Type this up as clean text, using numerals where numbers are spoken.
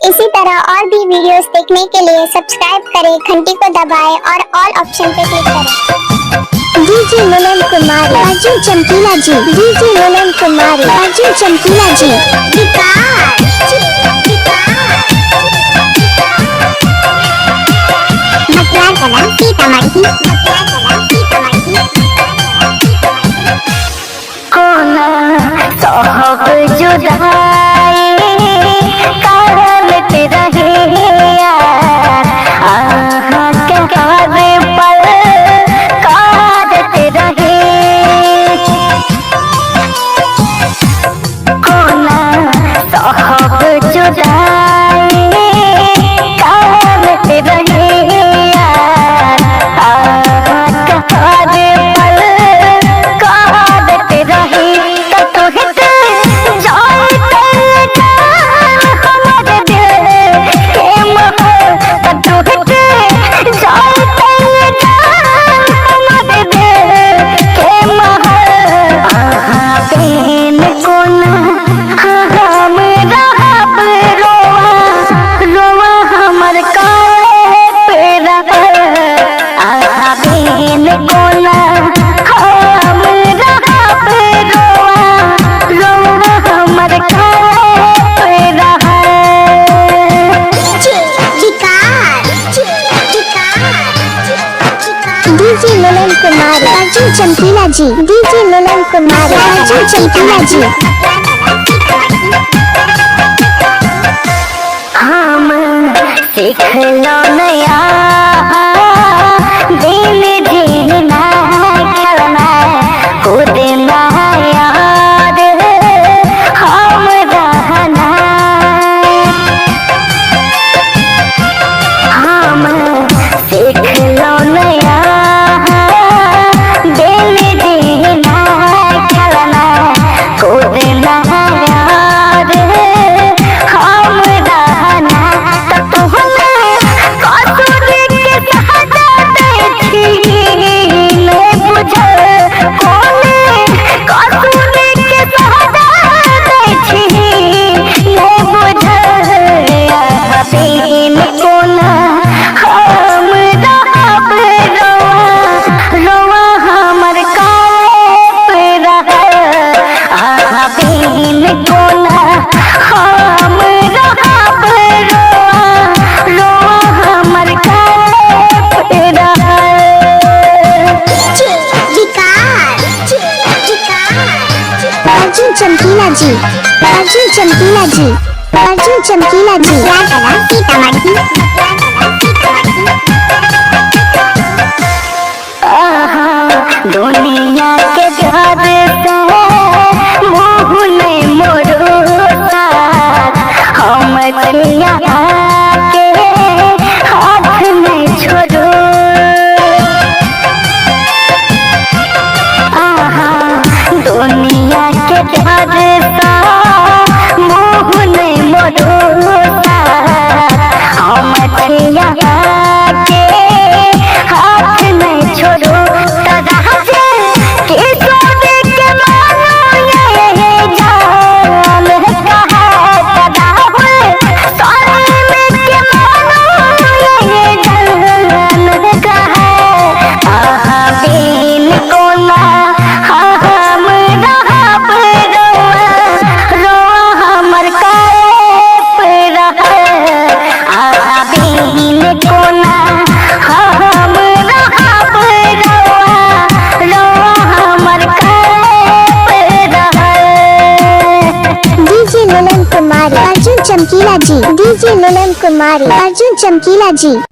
इसी तरह और भी वीडियोस देखने के लिए सब्सक्राइब करें, घंटी को दबाएं और ऑल ऑप्शन पे क्लिक करें। डीजे मिलन कुमार, अर्जुन चमकीला जी। डीजे मिलन कुमार, अर्जुन चमकीला जी। साहब जुदाई काढ़ते रहे यार, के कारे पर काढ़ते रहे। कोना साहब जुदाई काढ़ते रहे यार, के कारे पर काढ़ते रहे। डीजे मिलन कुमार, अर्जुन चमकीला जी। डीजे मिलन कुमार, अर्जुन चमकीला जी। हम सीख लो नया दिन जीना, खेलना कूदना याद हम रहना। हम सीख लो नया दिन जीना, खेलना कूदना याद हम रहना। अर्जुन चमकीला जी, अर्जुन चमकीला जी, अर्जुन चमकीला जी। दुनिया के घर से मुँह नहीं मोड़ता, हम चिड़िया के हाथ में छोड़ो। दुनिया के घर से मुँह नहीं मोड़ता, हम चिड़िया के हाथ में छोड़ो। अर्जुन चमकीला जी। डीजे मिलन कुमार, अर्जुन चमकीला जी।